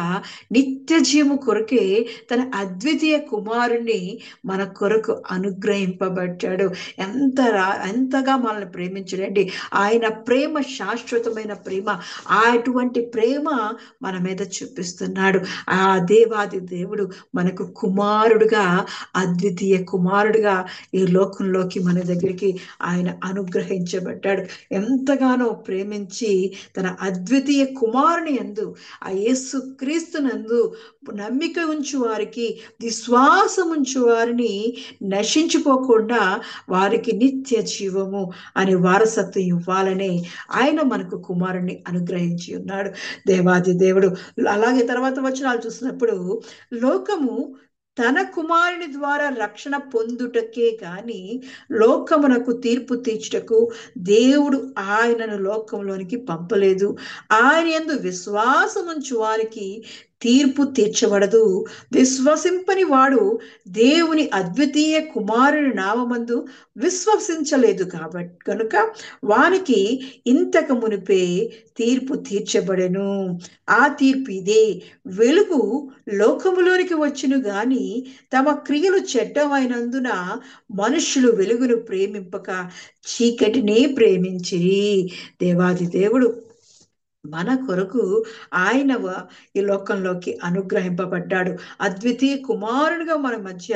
నిత్య జీవము కొరకే తన అద్వితీయ కుమారుణ్ణి మన కొరకు అనుగ్రహింపబడ్డాడు. ఎంతగా మనల్ని ప్రేమించడండి! ఆయన ప్రేమ శాశ్వతమైన ప్రేమ. అటువంటి ప్రేమ మన మీద చూపిస్తున్నాడు. ఆ దేవాది దేవుడు మనకు కుమారుడుగా, అద్వితీయ కుమారుడుగా ఈ లోకంలోకి మన దగ్గరికి ఆయన అనుగ్రహించబడ్డాడు. ఎంతగానో ప్రేమించి తన అద్వితీయ కుమారుని యందు, ఆ యేసు క్రీస్తునందు నమ్మిక ఉంచు వారికి, విశ్వాసం ఉంచు వారిని నశించిపోకుండా వారికి నిత్య జీవము అనే వారసత్వం ఇవ్వాలని ఆయన మనకు కుమారుణ్ణి అనుగ్రహించి ఉన్నాడు. దేవాది దేవుడు అలాగే తర్వాత వచనాలు చూసినప్పుడు, లోకము తన కుమారుని ద్వారా రక్షణ పొందుటకే గాని లోకమునకు తీర్పు తీర్చుటకు దేవుడు ఆయనను లోకంలోనికి పంపలేదు. ఆయన యందు విశ్వాసముంచు వారికి తీర్పు తీర్చబడదు. విశ్వసింపని వాడు దేవుని అద్వితీయ కుమారుని నామమందు విశ్వసించలేదు కాబట్టి కనుక వానికి ఇంతకు మునిపే తీర్పు తీర్చబడెను. ఆ తీర్పు ఇదే: వెలుగు లోకములోనికి వచ్చును గాని తమ క్రియలు చెడ్డమైనందున మనుష్యులు వెలుగును ప్రేమింపక చీకటినే ప్రేమించిరి. దేవాది దేవుడు మన కొరకు ఆయన ఈ లోకంలోకి అనుగ్రహింపబడ్డాడు. అద్వితీయ కుమారునిగా మన మధ్య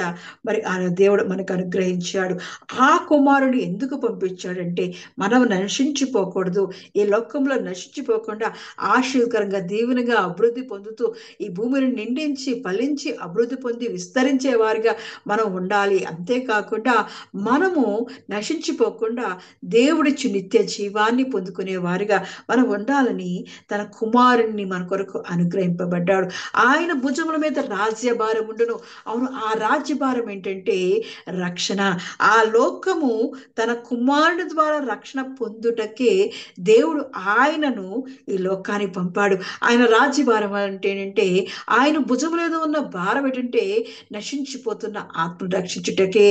మరి ఆయన దేవుడు మనకు అనుగ్రహించాడు. ఆ కుమారుడు ఎందుకు పంపించాడంటే మనం నశించిపోకూడదు, ఈ లోకంలో నశించిపోకుండా ఆశీర్కరంగా దీవెనగా అభివృద్ధి పొందుతూ ఈ భూమిని నిండించి ఫలించి అభివృద్ధి పొంది విస్తరించే వారిగా మనం ఉండాలి. అంతేకాకుండా మనము నశించిపోకుండా దేవుడిచ్చి నిత్య జీవాన్ని పొందుకునే వారిగా మనం ఉండాలని తన కుమారుణ్ణి మన కొరకు అనుగ్రహింపబడ్డాడు. ఆయన భుజముల మీద రాజ్యభారం ఉండును. అవును, ఆ రాజ్యభారం ఏంటంటే రక్షణ. ఆ లోకము తన కుమారుని ద్వారా రక్షణ పొందుటకే దేవుడు ఆయనను ఈ లోకానికి పంపాడు. ఆయన రాజ్యభారం అంటే ఏంటంటే, ఆయన భుజముల మీద ఉన్న భారం ఏంటంటే నశించిపోతున్న ఆత్మను రక్షించుటకే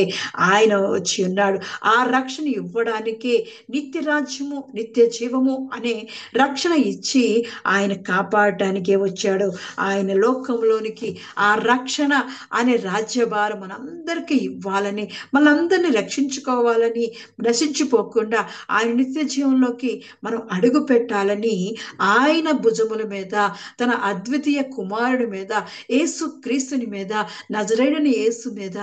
ఆయన వచ్చి ఉన్నాడు. ఆ రక్షణ ఇవ్వడానికే నిత్య రాజ్యము, నిత్య జీవము అనే రక్షణ ఇచ్చి ఆయన కాపాడటానికే వచ్చాడు. ఆయన లోకంలోనికి ఆ రక్షణ అనే రాజ్యభారం మనందరికీ ఇవ్వాలని, మనందరినీ రక్షించుకోవాలని, నశించిపోకుండా ఆయన నిత్య జీవంలోకి మనం అడుగు పెట్టాలని ఆయన భుజముల మీద, తన అద్వితీయ కుమారుడి మీద, యేసు క్రీస్తుని మీద, నజరేయుడైన యేసు మీద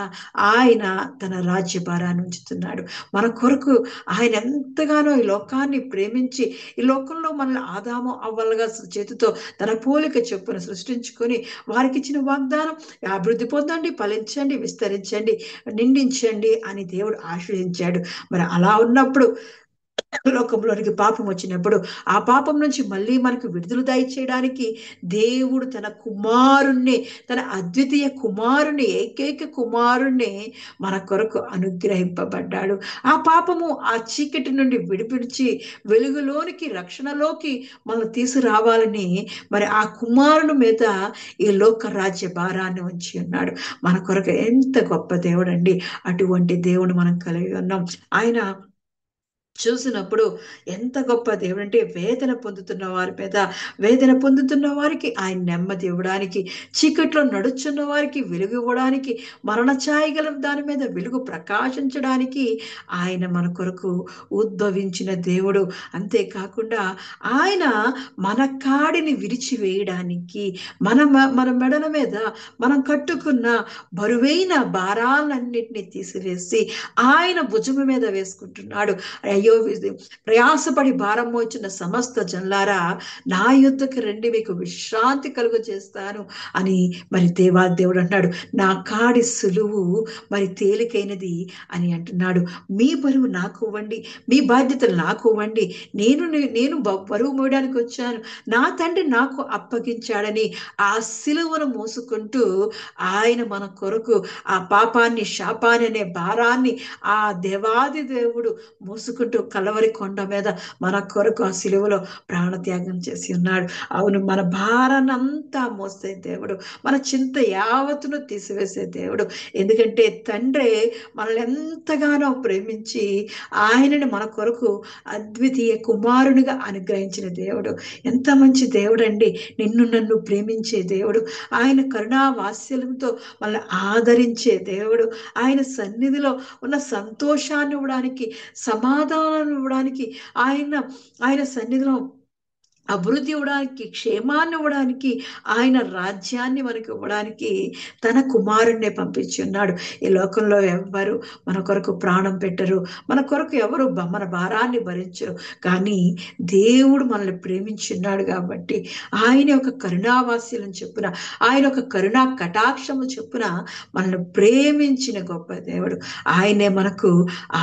ఆయన తన రాజ్యభారాన్ని ఉంచుతున్నాడు. మన కొరకు ఆయన ఎంతగానో ఈ లోకాన్ని ప్రేమించి ఈ లోకంలో మనల్ని ఆదాము అవ్వలుగా చేతితో తన పోలిక చొప్పున సృష్టించుకొని వారికి ఇచ్చిన వాగ్దానం, అభివృద్ధి పొందండి, ఫలించండి, విస్తరించండి, నిండించండి అని దేవుడు ఆశీర్వదించాడు. మరి అలా ఉన్నప్పుడు లోకంలోనికి పాపం వచ్చినప్పుడు ఆ పాపం నుంచి మళ్ళీ మనకు విడుదల దయచేయడానికి దేవుడు తన కుమారుణ్ణి, తన అద్వితీయ కుమారుణ్ణి, ఏకైక కుమారుణ్ణి మన కొరకు అనుగ్రహింపబడ్డాడు. ఆ పాపము, ఆ చీకటి నుండి విడిపించి వెలుగులోనికి, రక్షణలోకి మనం తీసుకురావాలని మరి ఆ కుమారుని మీద ఈ లోక రాజ్య భారాన్ని ఉంచి ఉన్నాడు. మన కొరకు ఎంత గొప్ప దేవుడు అండి! అటువంటి దేవుడు మనం కలిగి ఉన్నాం. ఆయన చూసినప్పుడు ఎంత గొప్ప దేవుడు అంటే, వేదన పొందుతున్న వారి మీద, వేదన పొందుతున్న వారికి ఆయన నెమ్మది ఇవ్వడానికి, చీకట్లో నడుచున్న వారికి వెలుగు ఇవ్వడానికి, మరణ ఛాయ గల దాని మీద వెలుగు ప్రకాశించడానికి ఆయన మన కొరకు ఉద్భవించిన దేవుడు. అంతేకాకుండా ఆయన మన కాడిని విరిచివేయడానికి, మన మెడల మీద మనం కట్టుకున్న బరువైన భారాలన్నిటినీ తీసివేసి ఆయన భుజము మీద వేసుకుంటున్నాడు. అయ్యో, ప్రయాసపడి భారం మోచిన సమస్త జనులారా నా యుద్ధకు రండి, మీకు విశ్రాంతి కలుగు చేస్తాను అని మరి దేవుడు అంటున్నాడు. నా కాడి సులువు మరి తేలికైనది అని అంటున్నాడు. మీ బరువు నాకు ఇవ్వండి, మీ బాధ్యతలు నాకు ఇవ్వండి, నేను బరువు మోయడానికి వచ్చాను, నా తండ్రి నాకు అప్పగించాడని ఆ సిలువను మోసుకుంటూ ఆయన మన కొరకు ఆ పాపాన్ని, శాపాన్ని అనే భారాన్ని ఆ దేవాది దేవుడు మోసుకుంటూ కలవరి కొండ మీద మన కొరకు ఆ సిలువలో ప్రాణత్యాగం చేసి ఉన్నాడు. అవును, మన భారాన్ని అంతా మోసే దేవుడు, మన చింత యావత్తును తీసివేసే దేవుడు. ఎందుకంటే తండ్రి మనల్ని ఎంతగానో ప్రేమించి ఆయనని మన కొరకు అద్వితీయ కుమారునిగా అనుగ్రహించిన దేవుడు. ఎంత మంచి దేవుడు అండి! నిన్ను నన్ను ప్రేమించే దేవుడు, ఆయన కరుణా వాత్సల్యంతో మనల్ని ఆదరించే దేవుడు, ఆయన సన్నిధిలో ఉన్న సంతోషాన్ని ఇవ్వడానికి, సమాధానాన్ని ఇవ్వడానికి, ఆయన సన్నిధిలో అభివృద్ధి ఇవ్వడానికి, క్షేమాన్ని ఇవ్వడానికి, ఆయన రాజ్యాన్ని మనకి ఇవ్వడానికి తన కుమారుణ్ణి పంపించి ఉన్నాడు. ఈ లోకంలో ఎవ్వరు మన కొరకు ప్రాణం పెట్టరు, మన కొరకు ఎవరు మన భారాన్ని భరించరు. కానీ దేవుడు మనల్ని ప్రేమించున్నాడు కాబట్టి ఆయన యొక్క కరుణావాస్యలను చెప్పున, ఆయన యొక్క కరుణా కటాక్షము చెప్పున మనల్ని ప్రేమించిన గొప్ప దేవుడు. ఆయనే మనకు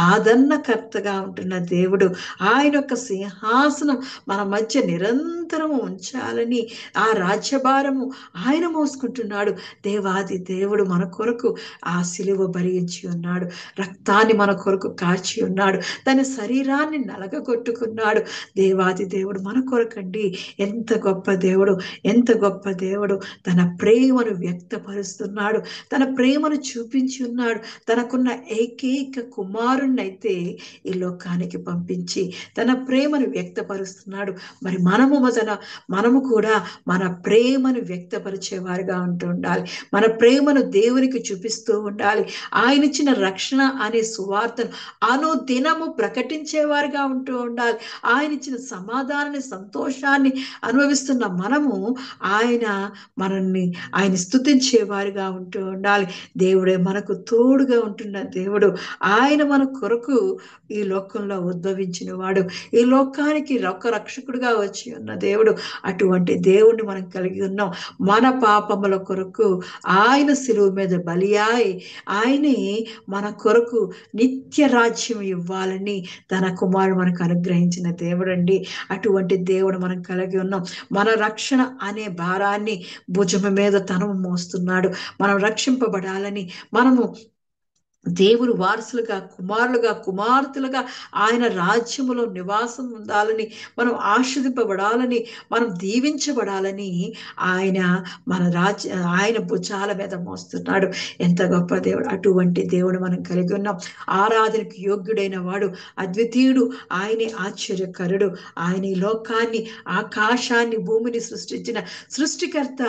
ఆదరణకర్తగా ఉంటున్న దేవుడు. ఆయన యొక్క సింహాసనం మన మధ్య నిరంతరము ఉంచాలని ఆ రాజ్యభారము ఆయన మోసుకుంటున్నాడు. దేవాది దేవుడు మన కొరకు ఆ సిలువ భరించి ఉన్నాడు, రక్తాన్ని మన కొరకు కాచి ఉన్నాడు, తన శరీరాన్ని నలగగొట్టుకున్నాడు. దేవాది దేవుడు మన కొరకండి. ఎంత గొప్ప దేవుడు, ఎంత గొప్ప దేవుడు. తన ప్రేమను వ్యక్తపరుస్తున్నాడు, తన ప్రేమను చూపించి ఉన్నాడు. తనకున్న ఏకైక కుమారుణ్ణైతే ఈ లోకానికి పంపించి తన ప్రేమను వ్యక్తపరుస్తున్నాడు. మరి మనము కూడా మన ప్రేమను వ్యక్తపరిచేవారుగా ఉంటూ ఉండాలి. మన ప్రేమను దేవునికి చూపిస్తూ ఉండాలి. ఆయన ఇచ్చిన రక్షణ అనే సువార్తను అనుదినము ప్రకటించేవారుగా ఉంటూ ఉండాలి. ఆయన ఇచ్చిన సమాధానాన్ని, సంతోషాన్ని అనుభవిస్తున్న మనము ఆయన స్తుతించేవారుగా ఉంటూ ఉండాలి. దేవుడే మనకు తోడుగా ఉంటున్న దేవుడు. ఆయన మన కొరకు ఈ లోకంలో ఉద్భవించిన వాడు, ఈ లోకానికి రక్షకుడుగా వచ్చి ఉన్న దేవుడు. అటువంటి దేవుణ్ణి మనం కలిగి ఉన్నాం. మన పాపముల కొరకు ఆయన శిలువ మీద బలియాయి ఆయనే మన కొరకు నిత్య రాజ్యం ఇవ్వాలని తన కుమారుడు మనకు అనుగ్రహించిన దేవుడు అండి. అటువంటి దేవుడు మనం కలిగి ఉన్నాం. మన రక్షణ అనే భారాన్ని భుజము మీద తను మోస్తున్నాడు. మనం రక్షింపబడాలని, మనము దేవుడు వారసులుగా, కుమారులుగా, కుమార్తెలుగా ఆయన రాజ్యములో నివాసం ఉండాలని, మనం ఆశీర్వదింపబడాలని, మనం దీవించబడాలని ఆయన భుజాల మీద మోస్తున్నాడు. ఎంత గొప్ప దేవుడు. అటువంటి దేవుడు మనం కలిగి ఉన్నాం. ఆరాధనకు యోగ్యుడైన వాడు, అద్వితీయుడు, ఆయనే ఆశ్చర్యకరుడు. ఆయన ఈ లోకాన్ని, ఆకాశాన్ని, భూమిని సృష్టించిన సృష్టికర్త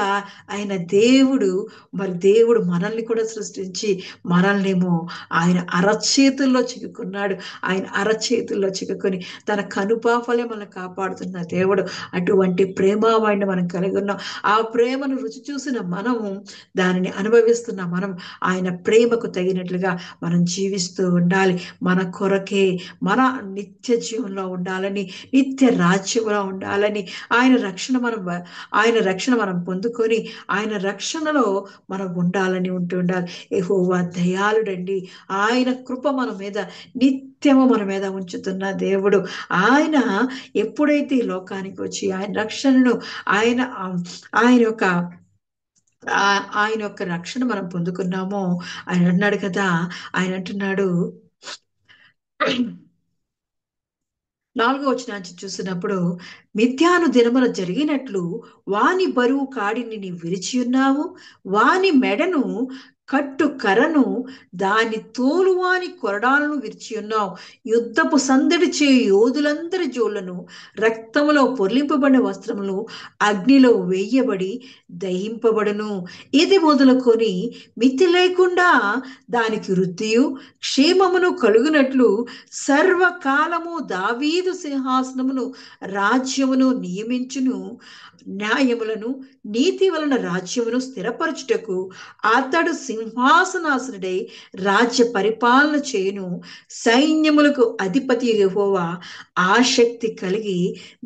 ఆయన దేవుడు. మరి దేవుడు మనల్ని కూడా సృష్టించి మనల్నేమో ఆయన అరచేతుల్లో చిక్కుకున్నాడు. ఆయన అరచేతుల్లో చిక్కుకొని తన కనుపాపలే మనం కాపాడుతున్న దేవుడు. అటువంటి ప్రేమవాడిని మనం కలిగి ఉన్నాం. ఆ ప్రేమను రుచి చూసిన మనము, దానిని అనుభవిస్తున్న మనం ఆయన ప్రేమకు తగినట్లుగా మనం జీవిస్తూ ఉండాలి. మన కొరకే, మన నిత్య జీవంలో ఉండాలని, నిత్య రాజ్యంలో ఉండాలని, ఆయన రక్షణ మనం పొందుకొని ఆయన రక్షణలో మనం ఉండాలని ఉండాలి. యెహోవా దయాళుడండి. ఆయన కృప మన మీద నిత్యము మన మీద ఉంచుతున్న దేవుడు. ఆయన ఎప్పుడైతే ఈ లోకానికి వచ్చి ఆయన రక్షణను ఆయన యొక్క రక్షణ మనం పొందుకున్నామో, ఆయన అన్నాడు కదా, ఆయన అంటున్నాడు 4వ వచనాన్ని చూసినప్పుడు, మిథ్యాను దినమున జరిగినట్లు వాని బరువు కాడిని నీ విరిచి ఉన్నావు, వాని మెడను కట్టు కర్రను, దాని తోలు వాని కొరడాలను విరిచి ఉన్నావు. యుద్ధపు సందడి చేయు యోధులందరి జోళ్లను, రక్తములో పొర్లింపబడిన వస్త్రములు అగ్నిలో వేయబడి దహింపబడును. ఇది మొదలుకొని మితి లేకుండా దానికి వృద్ధియు క్షేమమును కలుగునట్లు సర్వకాలము దావీదు సింహాసనమును రాజ్యమును నియమించును. న్యాయములను నీతి వలన రాజ్యమును స్థిరపరచుటకు అతడు సింహాసనాసనుడై రాజ్య పరిపాలన చేయును. సైన్యములకు అధిపతి యెహోవా ఆసక్తి కలిగి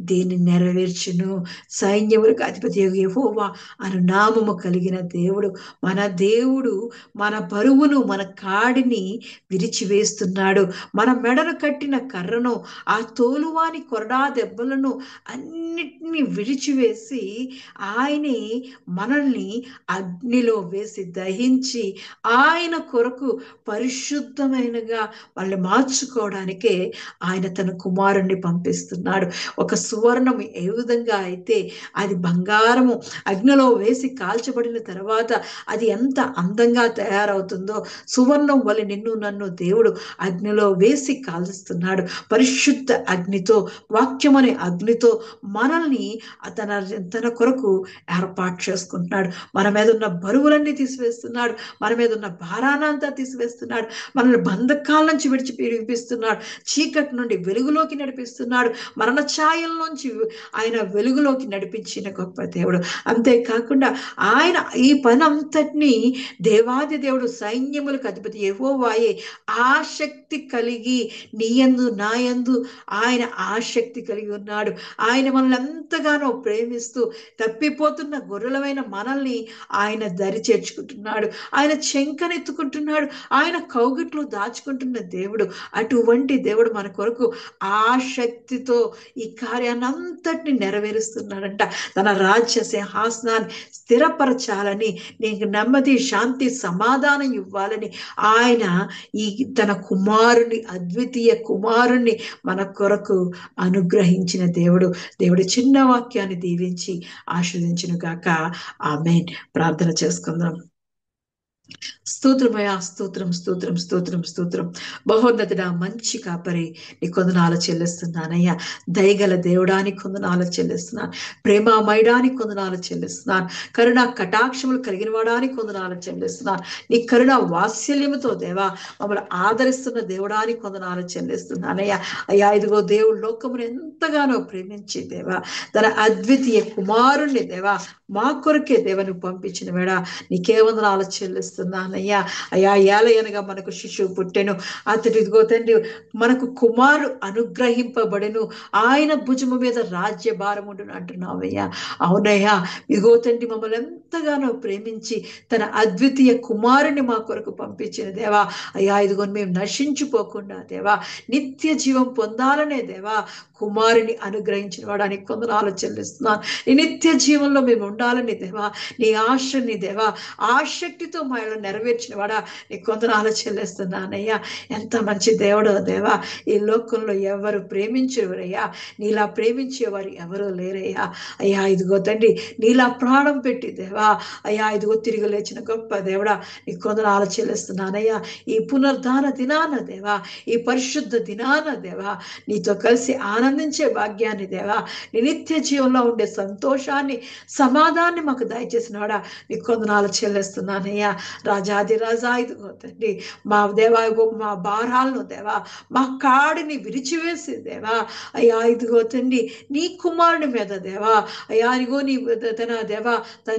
దీన్ని నెరవేర్చును. సైన్యములకు అధిపతి యెహోవా అను నామము కలిగిన దేవుడు, మన దేవుడు మన బరువును, మన కాడిని విరిచివేస్తున్నాడు. మన మెడను కట్టిన కర్రను, ఆ తోలువాని కొరడా దెబ్బలను అన్నిటినీ విడిచివేసి ఆయనే మనల్ని అగ్నిలో వేసి దహించి ఆయన కొరకు పరిశుద్ధమైనగా వాళ్ళని మార్చుకోవడానికే ఆయన తన కుమారుణ్ణి పంపిస్తున్నాడు. ఒక సువర్ణం ఏ విధంగా అయితే అది బంగారము అగ్నిలో వేసి కాల్చబడిన తర్వాత అది ఎంత అందంగా తయారవుతుందో, సువర్ణం వలె నిన్ను నన్ను దేవుడు అగ్నిలో వేసి కాల్చుస్తున్నాడు. పరిశుద్ధ అగ్నితో, వాక్యమనే అగ్నితో మనల్ని తన కొరకు ఏర్పాటు చేసుకుంటున్నాడు. మన మీద ఉన్న బరువులన్నీ తీసివేస్తున్నాడు. మన మీద ఉన్న భారానంతా తీసివేస్తున్నాడు. మనల్ని బంధకాల నుంచి విడిపిస్తున్నాడు. చీకటి నుండి వెలుగులోకి నడిపిస్తున్నాడు. మరణ ఛాయల నుంచి ఆయన వెలుగులోకి నడిపించిన గొప్ప దేవుడు. అంతేకాకుండా ఆయన ఈ పని అంతటినీ దేవాది దేవుడు సైన్యములకు అధిపతి యెహోవాయే ఆసక్తి కలిగి నీయందు నాయందు ఆయన ఆసక్తి కలిగి ఉన్నాడు. ఆయన మనల్ని ఎంతగానో ప్రేమిస్తూ తప్పిపోతున్న గొర్రెలమైన మనల్ని ఆయన దరి చేర్చుకుంటున్నాడు. ఆయన చెంకనెత్తుకుంటున్నాడు. ఆయన కౌగిట్లో దాచుకుంటున్న దేవుడు. అటువంటి దేవుడు మన కొరకు ఆసక్తితో ఈ కార్యాన్ని అంతటిని నెరవేరుస్తున్నాడంట. తన రాజ్య సింహాసనాన్ని స్థిరపరచాలని, నీకు నెమ్మది శాంతి సమాధానం ఇవ్వాలని ఆయన ఈ తన కుమారుని, అద్వితీయ కుమారుణ్ణి మన కొరకు అనుగ్రహించిన దేవుడు. దేవుడి చిన్న వాక్యాన్ని దీవించి ఆశీర్వదించును గాక. ఆమేన్. ప్రార్థన చేసుకుందాం. స్తోత్రమయా, స్తోత్రం స్తోత్రం స్తోత్రం స్తోత్రం. బహోన్నతుడా, మంచి కాపరి, నీ కొందనాలు చెల్లిస్తున్నానయ్యా. దయగల దేవుడానికి కొందనాలు చెల్లిస్తున్నాను. ప్రేమామయడానికి కొందనాలు చెల్లిస్తున్నాను. కరుణ కటాక్షములు కలిగిన వాడానికి కొందనాలు చెల్లిస్తున్నాను. నీ కరుణ వాత్సల్యముతో దేవా మమ్మల్ని ఆదరిస్తున్న దేవుడానికి కొందనాలు చెల్లిస్తున్నానయ్యా. అయ్యా, ఇదిగో దేవుడు లోకమును ఎంతగానో ప్రేమించి దేవా తన అద్వితీయ కుమారుణ్ణి దేవా మా కొరకే దేవను పంపించిన వేళ నీకే వందనాలు చెల్లిస్తున్నానయ్యా. అయ్యా, ఏలయనగా మనకు శిశువు పుట్టెను, అతడు ఇదిగో తండ్రి మనకు కుమారు అనుగ్రహింపబడెను, ఆయన భుజము మీద రాజ్య భారముండును అంటున్నావయ్యా. అవునయ్యా, ఇదిగో తండ్రి మమ్మల్ని ఎంతగానో ప్రేమించి తన అద్వితీయ కుమారుని మా కొరకు పంపించిన దేవా. అయ్యా, ఇదిగో మేము నశించిపోకుండా దేవా నిత్య జీవం పొందాలనే దేవా కుమారుని అనుగ్రహించిన వాడానికి కొందనాలు చెల్లిస్తున్నాను. ఈ నిత్య జీవంలో మేము ఉండాలని దేవా నీ ఆశని దేవా ఆసక్తితో మాలో నెరవేర్చిన వాడా నీ కొందనాలు చెల్లిస్తున్నానయ్యా. ఎంత మంచి దేవుడో దేవా. ఈ లోకంలో ఎవరు ప్రేమించేవారయ్యా, నీలా ప్రేమించేవారు ఎవరూ లేరయ్యా. అయ్యా, ఇదిగో తండ్రి నీలా ప్రాణం పెట్టి దేవా అయ్యా ఇదిగో తిరిగి లేచిన గొప్ప దేవుడా నీ కొందనాలు చెల్లిస్తున్నానయ్యా. ఈ పునర్ధాన దినాన దేవా, ఈ పరిశుద్ధ దినాన దేవా నీతో కలిసి ఆనందించే భాగ్యాన్ని దేవా, నీ నిత్య జీవంలో ఉండే సంతోషాన్ని సమాధాన్ని మాకు దయచేసిన వాడా నీ కొందనాలు చెల్లిస్తున్నానయ్యా. రాజాది రాజా, ఇదిగో తండ్రి మా దేవా మా భారాలను దేవా మా కాడిని విరిచివేసి దేవా అయ్యా ఇదిగో తండ్రి నీ కుమారుని మీద దేవా అయ్యా ఇదిగో నీ తన దేవా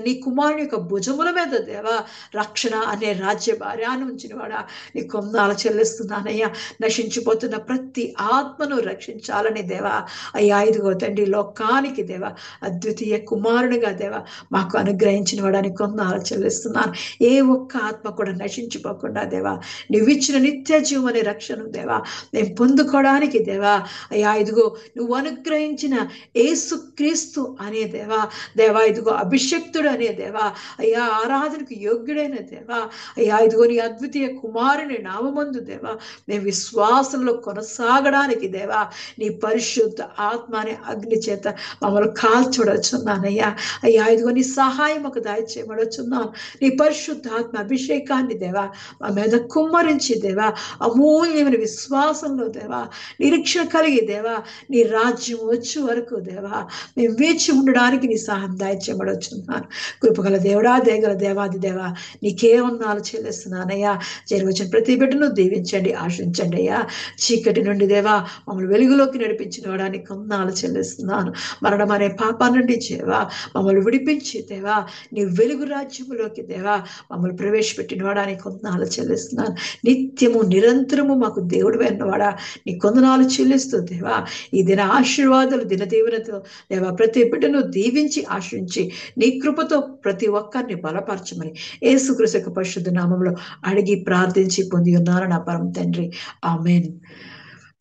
నీ కుమారుని యొక్క భుజముల మీద దేవా రక్షణ అనే రాజ్య భార్యాన్ని ఉంచిన వాడా నీ కొందనాలు చెల్లిస్తున్నానయ్యా. నశించిపోతున్న ప్రతి ఆత్మను రక్షించాలని దేవా అయ్యా ఇదిగో తండ్రి లోకానికి దేవా అద్వితీయ కుమారునిగా దేవా మాకు అనుగ్రహించిన వాడానికి కొందనాలు చెల్లిస్తున్నాను. ఏ ఒక్క ఆత్మ కూడా నశించిపోకుండా దేవా నువ్విచ్చిన నిత్య జీవం అనే రక్షణ దేవా మేము పొందుకోవడానికి దేవా అయ్యా ఇదిగో నువ్వు అనుగ్రహించిన యేసు క్రీస్తు అనే దేవా దేవా ఇదిగో అభిషక్తుడు అనే దేవా అయ్యా ఆరాధనకు యోగ్యుడైన దేవా అయ్యా ఇదిగో నీ అద్వితీయ కుమారుని నామమందు దేవా మేము విశ్వాసంలో కొనసాగడానికి దేవా నీ పరిశుద్ధ ఆత్మ అనే అగ్ని చేత మమ్మల్ని కాల్చొడొచ్చున్నానయ్యా. అయ్యా ఇదిగో నీ సహాయం ఒక దయచేయబడొచ్చున్నాను. నీ పరిశుద్ధాత్మ అభిషేకాన్ని దేవా మా మీద కుమ్మరించి దేవా అమూల్యమైన విశ్వాసంలో దేవా నిరీక్షణ కలిగి దేవా నీ రాజ్యం వచ్చే వరకు దేవా మేము వేచి ఉండడానికి నీ సహాయం దయచేయబడొచ్చున్నాను. కృపగల దేవుడా, దయగల దేవాది దేవా నీకే వందనాలు చెల్లిస్తున్నానయ్యా. చేరువచ్చిన ప్రతి బిడ్డను దీవించండి, ఆశించండి అయ్యా. చీకటి నుండి దేవా మమ్మల్ని వెలుగులోకి నడిపించిన వాడానికి వందనాలు చెల్లిస్తున్నాను. మరణం అనే పాపా నుండి దేవా మమ్మల్ని విడిపించి దేవా నీ వెలుగు రాజ్యములోకి దేవా మమ్మల్ని ప్రవేశపెట్టిన వాడానికి వందనాలు చెల్లిస్తున్నాను. నిత్యము నిరంతరము మాకు దేవుడు అయినవాడా నీ కొందనాలు చెల్లిస్తూ దేవా ఈ దిన ఆశీర్వాదాలు దిన దీవెనతో దేవా ప్రతి బిడ్డను దీవించి ఆశ్రయించి నీ కృపతో ప్రతి ఒక్కరిని బలపరచమని యేసుక్రీస్తు యొక్క పరిశుద్ధ నామములో అడిగి ప్రార్థించి పొంది ఉన్నాను నా పరమ తండ్రి. ఆమేన్.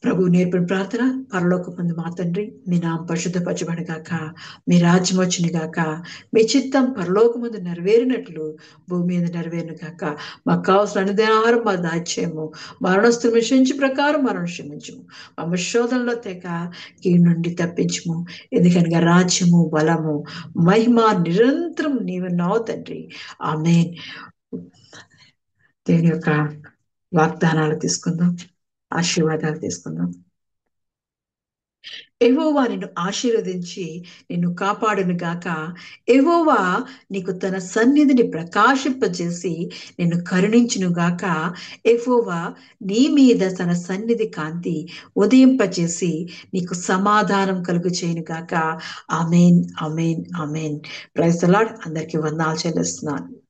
ప్రభు నేర్పిన ప్రార్థన. పరలోకమందు మా తండ్రి, మీ నామం పరిశుద్ధపరచబడును గాక, మీ రాజ్యం వచ్చును గాక, మీ చిత్తం పరలోకమందు నెరవేరినట్లు భూమి మీద నెరవేరును గాక. మాకు కావాల్సిన అనుదినాహారం మా దాయిచేయము, మరణస్తులు క్షమించు ప్రకారం మరణ క్షమించము, మా శోధనలో తెగ కీడు నుండి తప్పించము. ఎందుకనగా రాజ్యము బలము మహిమ నిరంతరం నీవు నావు తండ్రి. ఆమేన్. దేవుని యొక్క వాగ్దానాలు తీసుకుందాం, ఆశీర్వాదాలు తీసుకుందాం. యెహోవా నిన్ను ఆశీర్వదించి నిన్ను కాపాడును గాక. యెహోవా నీకు తన సన్నిధిని ప్రకాశింపజేసి నిన్ను కరుణించును గాక. యెహోవా నీ మీద తన సన్నిధి కాంతి ఉదయింపజేసి నీకు సమాధానం కలుగు చేయను గాక. Amen, amen, amen. Praise the Lord. అందరికీ వందనాలు చెల్లిస్తున్నాను.